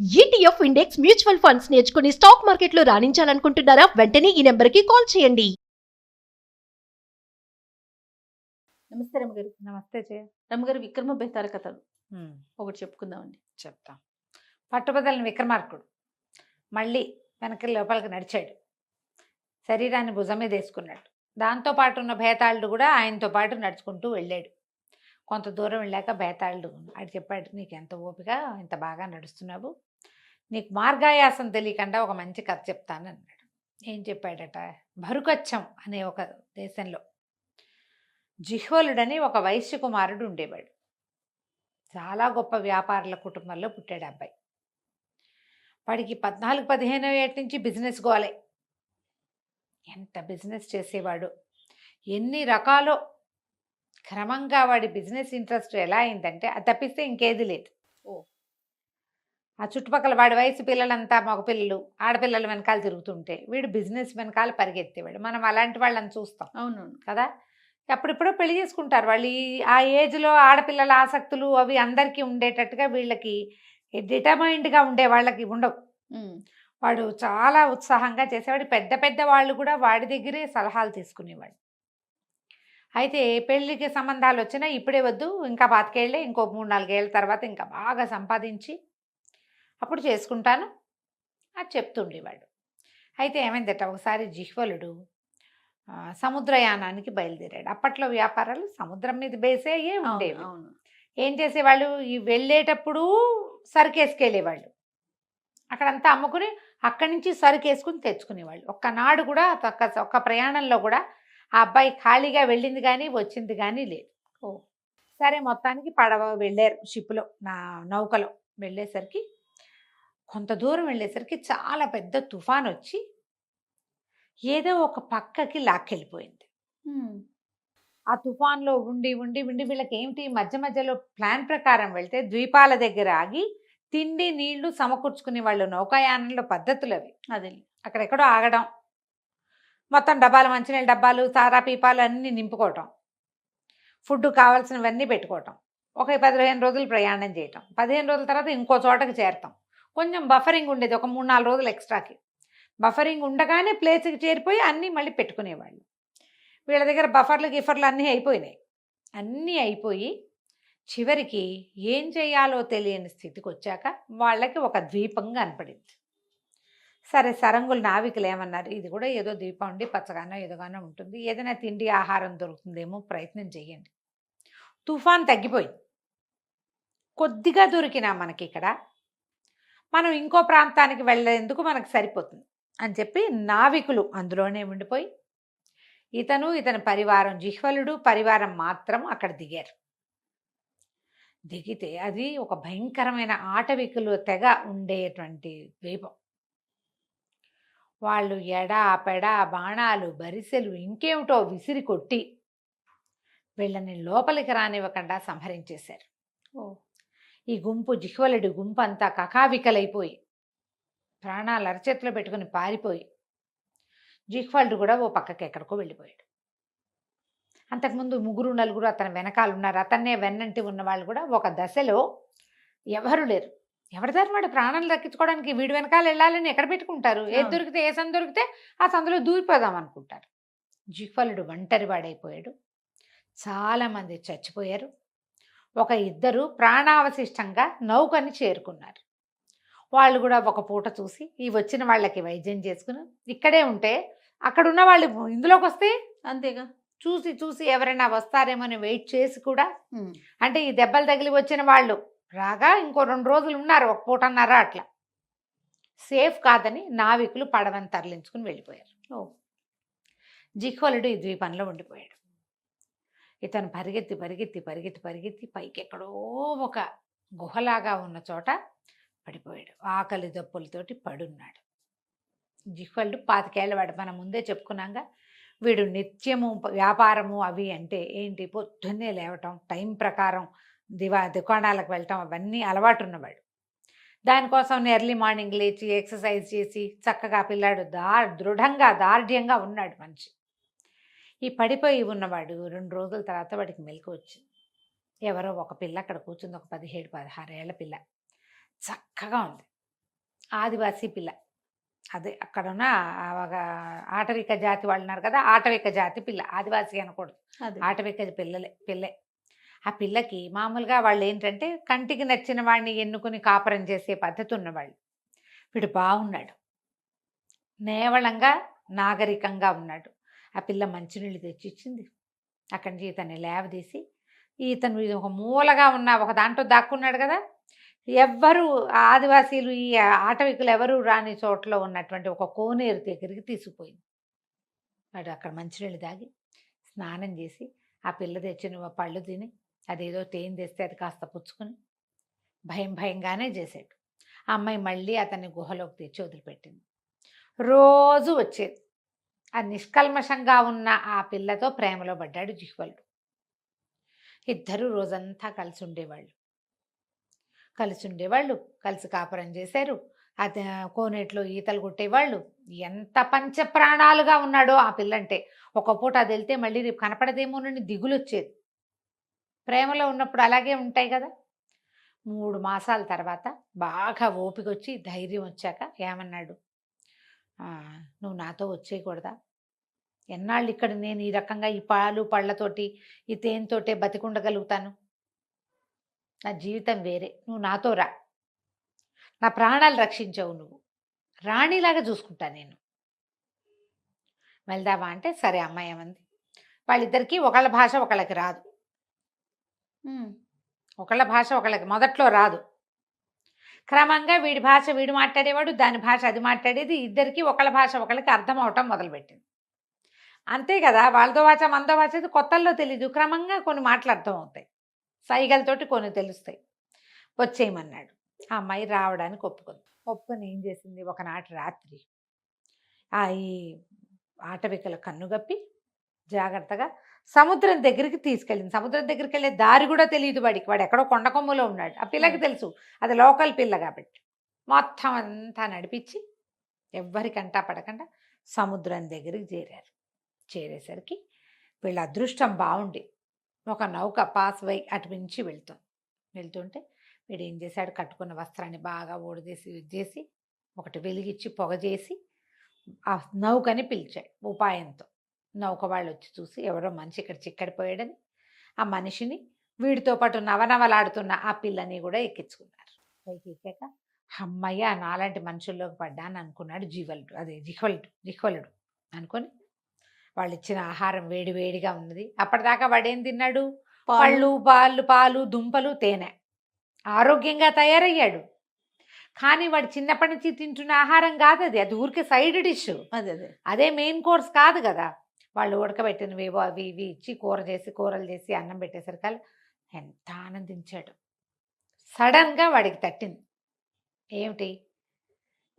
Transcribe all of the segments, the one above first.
ETF index mutual funds నేర్చుకుని stock మార్కెట్లో రాణించాలనుకుంటున్నారా? వెంటనే ఈ నెంబర్కి కాల్ చేయండి. నమస్తే రమగారు. నమస్తే జయ. రమగారు, విక్రమ బేతాళ కథలు ఒకటి చెప్పుకుందామండి. చెప్తాం. పట్టుబదలని విక్రమార్కుడు మళ్ళీ వెనక్కి లోపలికి నడిచాడు. శరీరాన్ని భుజం మీద వేసుకున్నాడు. దాంతో పాటు ఉన్న భేతాళుడు కూడా ఆయనతో పాటు నడుచుకుంటూ వెళ్ళాడు. కొంత దూరం వెళ్ళాక భేతాళుడు అది చెప్పాడు, నీకు ఎంత ఓపిక, ఇంత బాగా నడుస్తున్నావు, నీకు మార్గాయాసం తెలియకుండా ఒక మంచి కథ చెప్తాను అన్నాడు. ఏం చెప్పాడట? భరుకచ్చం అనే ఒక దేశంలో జిహ్వలుడని ఒక వైశ్య కుమారుడు ఉండేవాడు. చాలా గొప్ప వ్యాపారుల కుటుంబంలో పుట్టాడు అబ్బాయి. వాడికి 14-15 ఏళ్ళ నుంచి బిజినెస్ గోలే. ఎంత బిజినెస్ చేసేవాడు, ఎన్ని రకాలో. క్రమంగా వాడి బిజినెస్ ఇంట్రెస్ట్ ఎలా అయిందంటే అది తప్పిస్తే ఇంకేది లేదు. ఆ చుట్టుపక్కల వాడి వయసు పిల్లలంతా మగపిల్లలు ఆడపిల్లల వెనకాల తిరుగుతుంటే వీడు బిజినెస్ వెనకాల పరిగెత్తేవాడు. మనం అలాంటి వాళ్ళని చూస్తాం. అవునవును కదా. అప్పుడిప్పుడో పెళ్లి చేసుకుంటారు వాళ్ళు. ఆ ఏజ్లో ఆడపిల్లల ఆసక్తులు అవి అందరికీ ఉండేటట్టుగా వీళ్ళకి డిటర్మైండ్గా ఉండే వాళ్ళకి ఉండవు. వాడు చాలా ఉత్సాహంగా చేసేవాడు. పెద్ద పెద్ద వాళ్ళు కూడా వాడి దగ్గరే సలహాలు తీసుకునేవాడు. అయితే పెళ్ళికి సంబంధాలు వచ్చినా ఇప్పుడే వద్దు, ఇంకా 25 ఏళ్ళే, ఇంకో 3-4 ఏళ్ళ తర్వాత ఇంకా బాగా సంపాదించి అప్పుడు చేసుకుంటాను అది చెప్తుండేవాడు. అయితే ఏమైందట, ఒకసారి జిహ్వలుడు సముద్రయానానికి బయలుదేరాడు. అప్పట్లో వ్యాపారాలు సముద్రం మీద బేసే ఉండేవి. అవును. ఏం చేసేవాళ్ళు, ఈ వెళ్ళేటప్పుడు సరుకేసుకెళ్ళేవాళ్ళు, అక్కడంతా అమ్ముకుని అక్కడి నుంచి సరుకేసుకుని తెచ్చుకునేవాళ్ళు. ఒక్కనాడు కూడా ఒక్క ప్రయాణంలో కూడా ఆ అబ్బాయి ఖాళీగా వెళ్ళింది కానీ వచ్చింది కానీ లేదు. సరే, మొత్తానికి పడవ వెళ్ళారు. షిప్లో నౌకలో వెళ్ళేసరికి కొంత దూరం వెళ్ళేసరికి చాలా పెద్ద తుఫాన్ వచ్చి ఏదో ఒక పక్కకి లాక్కెళ్ళిపోయింది. ఆ తుఫాన్లో ఉండి ఉండి ఉండి వీళ్ళకి ఏమిటి, మధ్య మధ్యలో ప్లాన్ ప్రకారం వెళ్తే ద్వీపాల దగ్గర ఆగి తిండి నీళ్లు సమకూర్చుకునే వాళ్ళు. నౌకాయానంలో పద్ధతులు అవి. అదే అక్కడెక్కడో ఆగడం, మొత్తం డబ్బాలు, మంచినీళ్ళ డబ్బాలు, సారా పీపాలు అన్నీ నింపుకోవటం, ఫుడ్ కావాల్సినవన్నీ పెట్టుకోవటం, ఒక 15 రోజులు ప్రయాణం చేయటం, 15 రోజుల తర్వాత ఇంకో చోటకి చేరతాం. కొంచెం బఫరింగ్ ఉండేది, ఒక 3-4 రోజులు ఎక్స్ట్రాకి బఫరింగ్ ఉండగానే ప్లేస్కి చేరిపోయి అన్నీ మళ్ళీ పెట్టుకునేవాళ్ళు. వీళ్ళ దగ్గర బఫర్లు గిఫర్లు అన్నీ అయిపోయినాయి. అన్నీ అయిపోయి చివరికి ఏం చేయాలో తెలియని స్థితికి వచ్చాక వాళ్ళకి ఒక ద్వీపం కనపడింది. సరే, సరంగులు నావికులు ఏమన్నారు, ఇది కూడా ఏదో ద్వీపం ఉండి పచ్చగానో ఏదోగానో ఉంటుంది, ఏదైనా తిండి ఆహారం దొరుకుతుందేమో ప్రయత్నం చేయండి. తుఫాన్ తగ్గిపోయింది, కొద్దిగా దొరికినా మనకి ఇక్కడ మనం ఇంకో ప్రాంతానికి వెళ్ళేందుకు మనకు సరిపోతుంది అని చెప్పి నావికులు అందులోనే ఉండిపోయి ఇతని పరివారం, జిహ్వలుడు పరివారం మాత్రం అక్కడ దిగారు. దిగితే అది ఒక భయంకరమైన ఆటవికులు తెగ ఉండేటువంటి ద్వీపం. వాళ్ళు ఎడా పెడా బాణాలు బరిసెలు ఇంకేమిటో విసిరి కొట్టి వీళ్ళని లోపలికి రానివ్వకుండా సంహరించేశారు. ఈ గుంపు, జిహ్వలుడి గుంపు అంతా కకావికలైపోయి ప్రాణాలు అరచేతిలో పెట్టుకుని పారిపోయి జిహ్వలుడు కూడా ఓ పక్కకి ఎక్కడికో వెళ్ళిపోయాడు. అంతకుముందు 3-4 అతని వెనకాల ఉన్నారు. అతన్నే వెన్నంటి ఉన్న వాళ్ళు కూడా ఒక దశలో ఎవరు లేరు. ఎవరిదారు వాడు ప్రాణాలు దక్కించుకోవడానికి వీడి వెనకాల వెళ్ళాలని ఎక్కడ పెట్టుకుంటారు? ఏది దొరికితే, ఏ సందు దొరికితే ఆ సందులో దూరిపోదాం అనుకుంటారు. జిహ్వలుడు ఒంటరి వాడైపోయాడు. చాలామంది చచ్చిపోయారు. ఒక 2 ప్రాణావశిష్టంగా నౌకని చేరుకున్నారు. వాళ్ళు కూడా ఒక పూట చూసి ఈ వచ్చిన వాళ్ళకి వైద్యం చేసుకుని ఇక్కడే ఉంటే అక్కడున్న వాళ్ళు ఇందులోకి వస్తే అంతేగా, చూసి చూసి ఎవరైనా వస్తారేమో అని వెయిట్ చేసి కూడా, అంటే ఈ దెబ్బలు తగిలి వచ్చిన వాళ్ళు రాగా ఇంకో 2 రోజులు ఉన్నారు, ఒక పూటన్నర అట్లా. సేఫ్ కాదని నావికులు పడవని తరలించుకుని వెళ్ళిపోయారు. జిహ్వలుడు ఈ ద్వీపంలో ఉండిపోయాడు. ఇతను పరిగెత్తి పరిగెత్తి పరిగెత్తి పరిగెత్తి పైకి ఎక్కడో ఒక గుహలాగా ఉన్న చోట పడిపోయాడు. ఆకలి దప్పులతోటి పడున్నాడు. జిహ్వలుడు 25 ఏళ్ళ వాడు. మనం ముందే చెప్పుకున్నాగా, వీడు నిత్యము వ్యాపారము అవి అంటే ఏంటి, పొద్దున్నే లేవటం, టైం ప్రకారం దుకాణాలకు వెళ్ళటం అవన్నీ అలవాటు ఉన్నవాడు. దానికోసం ఎర్లీ మార్నింగ్ లేచి ఎక్సర్సైజ్ చేసి చక్కగా పిల్లాడు దృఢంగా దార్ఢ్యంగా ఉన్నాడు మనిషి. ఈ పడిపోయి ఉన్నవాడు 2 రోజుల తర్వాత వాడికి మెలకు వచ్చింది. ఎవరో ఒక పిల్ల అక్కడ కూర్చుంది, ఒక 17-16 ఏళ్ల పిల్ల, చక్కగా ఉంది. ఆదివాసీ పిల్ల. అదే అక్కడున్న ఒక ఆటవిక జాతి వాళ్ళు ఉన్నారు కదా, ఆటవిక జాతి పిల్ల, ఆదివాసీ అనకూడదు, అదే ఆటవిక పిల్లే. ఆ పిల్లకి మామూలుగా వాళ్ళు ఏంటంటే కంటికి నచ్చిన వాడిని ఎన్నుకుని కాపురం చేసే పద్ధతి ఉన్నవాళ్ళు. వీడు బాగున్నాడు, నేవళంగా నాగరికంగా ఉన్నాడు. ఆ పిల్ల మంచినీళ్ళు తెచ్చిచ్చింది. అక్కడి నుంచి ఇతన్ని లేవదీసి, ఇతను ఒక మూలగా ఉన్న ఒక దాంట్లో దాక్కున్నాడు కదా, ఎవ్వరు ఆదివాసీలు ఈ ఆటవికులు ఎవరు రాని చోట్ల ఉన్నటువంటి ఒక కోనేరు దగ్గరికి తీసుకుపోయింది. వాడు అక్కడ మంచినీళ్ళు తాగి స్నానం చేసి ఆ పిల్ల తెచ్చిన పళ్ళు తిని అదేదో తేనె తెస్తే అది కాస్త పుచ్చుకొని భయంగానే చేశాడు. ఆ అమ్మాయి మళ్ళీ అతన్ని గుహలోకి తెచ్చి వదిలిపెట్టింది. రోజు వచ్చేది. ఆ నిష్కల్మషంగా ఉన్న ఆ పిల్లతో ప్రేమలో పడ్డాడు జిహ్వలుడు. ఇద్దరు రోజంతా కలిసి ఉండేవాళ్ళు, కలిసి కాపురం చేశారు. అది కోనేట్లో ఈతలు కొట్టేవాళ్ళు. ఎంత పంచప్రాణాలుగా ఉన్నాడో ఆ పిల్లంటే. ఒక పూట అది వెళ్తే మళ్ళీ రేపు కనపడదేమోనని దిగులు వచ్చేది. ప్రేమలో ఉన్నప్పుడు అలాగే ఉంటాయి కదా. 3 మాసాల తర్వాత బాగా ఓపిక వచ్చి ధైర్యం వచ్చాక ఏమన్నాడు, నువ్వు నాతో వచ్చేయకూడదా? ఎన్నాళ్ళు ఇక్కడ నేను ఈ రకంగా ఈ పాలు పళ్ళతోటి ఈ తేనెతోటే బతికుండగలుగుతాను? నా జీవితం వేరే, నువ్వు నాతో రా, నా ప్రాణాలు రక్షించవు, నువ్వు రాణిలాగా చూసుకుంటా నేను, వెళ్దామా అంటే సరే అమ్మాయి ఏమంది. వాళ్ళిద్దరికీ ఒకళ్ళ భాష ఒకళ్ళకి రాదు. ఒకళ్ళ భాష ఒకళ్ళకి మొదట్లో రాదు. క్రమంగా వీడి భాష వీడు మాట్లాడేవాడు, దాని భాష అది మాట్లాడేది. ఇద్దరికి ఒకళ్ళ భాష ఒకళ్ళకి అర్థం అవటం మొదలుపెట్టింది. అంతే కదా, వాళ్ళతో భాష మనతో భాష అయితే కొత్తల్లో తెలీదు. క్రమంగా కొన్ని మాటలు అర్థం అవుతాయి, సైగలతోటి కొన్ని తెలుస్తాయి. వచ్చేయమన్నాడు. ఆ అమ్మాయి రావడానికి ఒప్పుకొని ఏం చేసింది, ఒకనాటి రాత్రి ఈ ఆటవికల కన్నుగప్పి జాగ్రత్తగా సముద్రం దగ్గరికి తీసుకెళ్ళింది. సముద్రం దగ్గరికి వెళ్ళే దారి కూడా తెలియదు వాడికి. వాడు ఎక్కడో కొండకొమ్ములో ఉన్నాడు. ఆ పిల్లకి తెలుసు, అది లోకల్ పిల్ల కాబట్టి. మొత్తం అంతా నడిపించి ఎవ్వరికంటా పడకుండా సముద్రం దగ్గరికి చేరేసరికి వీళ్ళ అదృష్టం బాగుండి ఒక నౌక పాస్ వై అటు నుంచి వెళ్తుంటే వీడు ఏం చేశాడు, కట్టుకున్న వస్త్రాన్ని బాగా ఊడదీసి ఒకటి వెలిగించి పొగ చేసి ఆ నౌకని పిలిచాడు ఉపాయంతో. నౌక వాళ్ళు వచ్చి చూసి ఎవరో మనిషి ఇక్కడ చిక్కడిపోయాడని ఆ మనిషిని వీడితో పాటు నవనవలాడుతున్న ఆ పిల్లని కూడా ఎక్కించుకున్నారు. పైకి ఎక్కాక అమ్మయ్య నాలాంటి మనుషుల్లోకి పడ్డాను అనుకున్నాడు జిహ్వలుడు అనుకొని వాళ్ళు ఇచ్చిన ఆహారం వేడిగా ఉన్నది. అప్పటిదాకా వాడేం తిన్నాడు, పళ్ళు పాలు దుంపలు తేనె, ఆరోగ్యంగా తయారయ్యాడు. కానీ వాడు చిన్నప్పటి నుంచి తింటున్న ఆహారం కాదు అది ఊరికే సైడ్ డిష్, అదే మెయిన్ కోర్స్ కాదు కదా. వాళ్ళు ఉడకబెట్టినవేవో అవి ఇవి ఇచ్చి కూరలు చేసి అన్నం పెట్టేసరికి ఎంత ఆనందించాడు. సడన్గా వాడికి తట్టింది, ఏమిటి,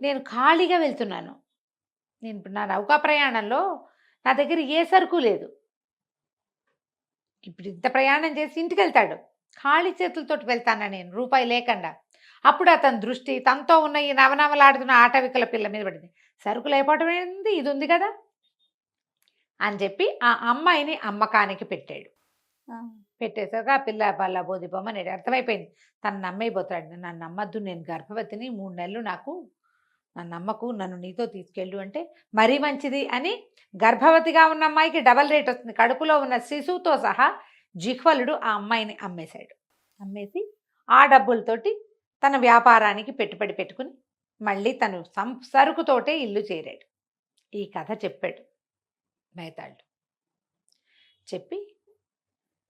నేను ఖాళీగా వెళ్తున్నాను, నేను ఇప్పుడు నా నౌకా ప్రయాణంలో నా దగ్గర ఏ సరుకు లేదు. ఇప్పుడు ఇంత ప్రయాణం చేసి ఇంటికి వెళ్తాడు, ఖాళీ చేతులతోటి వెళ్తానా నేను, రూపాయి లేకుండా. అప్పుడు అతని దృష్టి తనతో ఉన్న ఈ నవనవలాడుతున్న ఆటవికల పిల్ల మీద పడింది. సరుకు లేకపోవడం ఏంది, ఇది ఉంది కదా అని చెప్పి ఆ అమ్మాయిని అమ్మకానికి పెట్టేసాక ఆ పిల్ల బల్ల బోధిపోమని అర్థమైపోయింది. తను నమ్మైపోతాడు, నన్ను నమ్మద్దు, నేను గర్భవతిని, 3 నెలలు నాకు, నన్ను నమ్మకు, నన్ను నీతో తీసుకెళ్ళు అంటే మరీ మంచిది అని గర్భవతిగా ఉన్న అమ్మాయికి డబల్ రేట్ వస్తుంది. కడుపులో ఉన్న శిశువుతో సహా జిహ్వలుడు ఆ అమ్మాయిని అమ్మేసి ఆ డబ్బులతోటి తన వ్యాపారానికి పెట్టుబడి పెట్టుకుని మళ్ళీ తను సరుకుతోటే ఇల్లు చేరాడు. ఈ కథ చెప్పాడు మేతాళుడు. చెప్పి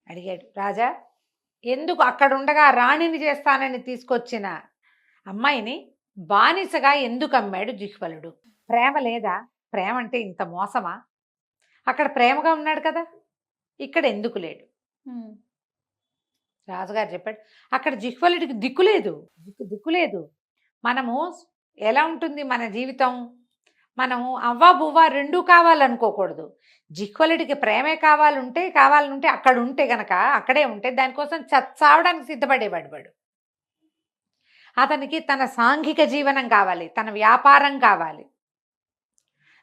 అడిగాడు, రాజా ఎందుకు అక్కడుండగా రాణిని చేస్తానని తీసుకొచ్చిన అమ్మాయిని బానిసగా ఎందుకు అమ్మాడు జిహ్వలుడు? ప్రేమ లేదా? ప్రేమ అంటే ఇంత మోసమా? అక్కడ ప్రేమగా ఉన్నాడు కదా, ఇక్కడ ఎందుకు లేడు? రాజుగారు చెప్పాడు, అక్కడ జిహ్వలుడికి దిక్కులేదు. మనము ఎలా ఉంటుంది మన జీవితం, మనము అవ్వా బువ్వా రెండూ కావాలనుకోకూడదు. జిహ్వలుడికి ప్రేమే కావాలంటే అక్కడ ఉంటే గనక అక్కడే ఉంటే దానికోసం చావడానికి సిద్ధపడేవాడు వాడు. అతనికి తన సాంఘిక జీవనం కావాలి, తన వ్యాపారం కావాలి.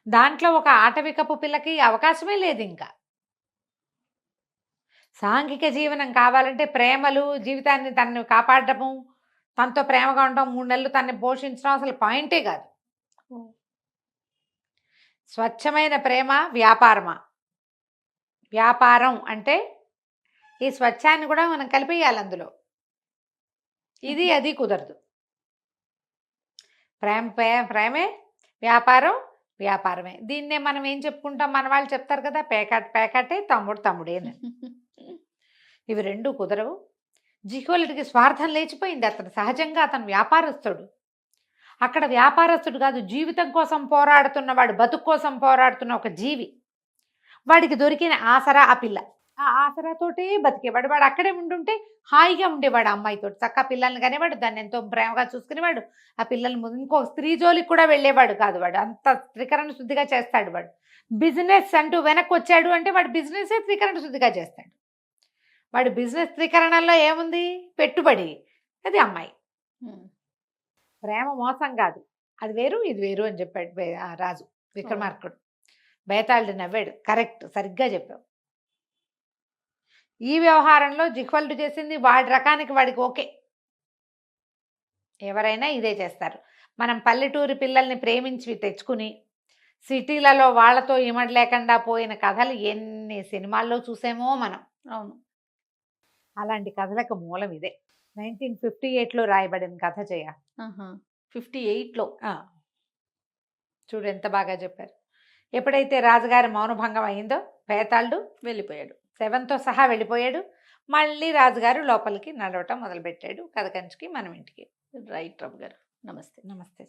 దాంట్లో ఒక ఆటవికపు పిల్లకి అవకాశమే లేదు. ఇంకా సాంఘిక జీవనం కావాలంటే ప్రేమలు, జీవితాన్ని తనను కాపాడము, తనతో ప్రేమగా ఉండడం 3 నెలలు తనని పోషించడం అసలు పాయింటే కాదు. స్వచ్ఛమైన ప్రేమ వ్యాపారమా? వ్యాపారం అంటే ఈ స్వచ్ఛాన్ని కూడా మనం కలిపేయాలి అందులో. ఇది అది కుదరదు. ప్రేమే, వ్యాపారం వ్యాపారమే. దీన్నే మనం ఏం చెప్పుకుంటాం, మన వాళ్ళు చెప్తారు కదా, పేకాటే తమ్ముడేని. ఇవి రెండు కుదరవు. జిహ్వలుడికి స్వార్థం లేచిపోయింది. అతను సహజంగా అతను వ్యాపారస్తుడు. అక్కడ వ్యాపారస్తుడు కాదు, జీవితం కోసం పోరాడుతున్నవాడు, బతుకు కోసం పోరాడుతున్న ఒక జీవి. వాడికి దొరికిన ఆసరా ఆ పిల్ల. ఆ ఆసరాతోటే బతికేవాడు. వాడు అక్కడే ఉండుంటే హాయిగా ఉండేవాడు. అమ్మాయితో చక్క పిల్లల్ని కనేవాడు, దాన్ని ఎంతో ప్రేమగా చూసుకునేవాడు. ఆ పిల్లల్ని ఇంకో స్త్రీ జోలికి కూడా వెళ్ళేవాడు కాదు. వాడు అంత త్రికరణ శుద్ధిగా చేస్తాడు. వాడు బిజినెస్ అంటూ వెనక్కి వచ్చాడు అంటే వాడు బిజినెసే త్రికరణ శుద్ధిగా చేస్తాడు. వాడు బిజినెస్ త్రికరణలో ఏముంది, పెట్టుబడి. అది అమ్మాయి. ప్రేమ మోసం కాదు, అది వేరు ఇది వేరు అని చెప్పాడు రాజు విక్రమార్కుడు. బేతాళుడు నవ్వాడు. కరెక్ట్, సరిగ్గా చెప్పావు. ఈ వ్యవహారంలో జిహ్వలుడు చేసింది వాడి రకానికి వాడికి ఓకే. ఎవరైనా ఇదే చేస్తారు. మనం పల్లెటూరి పిల్లల్ని ప్రేమించి తెచ్చుకుని సిటీలలో వాళ్ళతో ఇమడి లేకుండా పోయిన కథలు ఎన్ని సినిమాల్లో చూసామో మనం. అవును, అలాంటి కథలకు మూలం ఇదే. 1958లో రాయబడిన కథ చేయ. 58లో చూడు ఎంత బాగా చెప్పారు. ఎప్పుడైతే రాజుగారి మౌనభంగం అయిందో బేతాళుడు వెళ్ళిపోయాడు. శవంతో సహా వెళ్ళిపోయాడు. మళ్ళీ రాజుగారు లోపలికి నడవటం మొదలుపెట్టాడు. కథ కంచికి మనం ఇంటికి. రైట్ రవి గారు, నమస్తే. నమస్తే.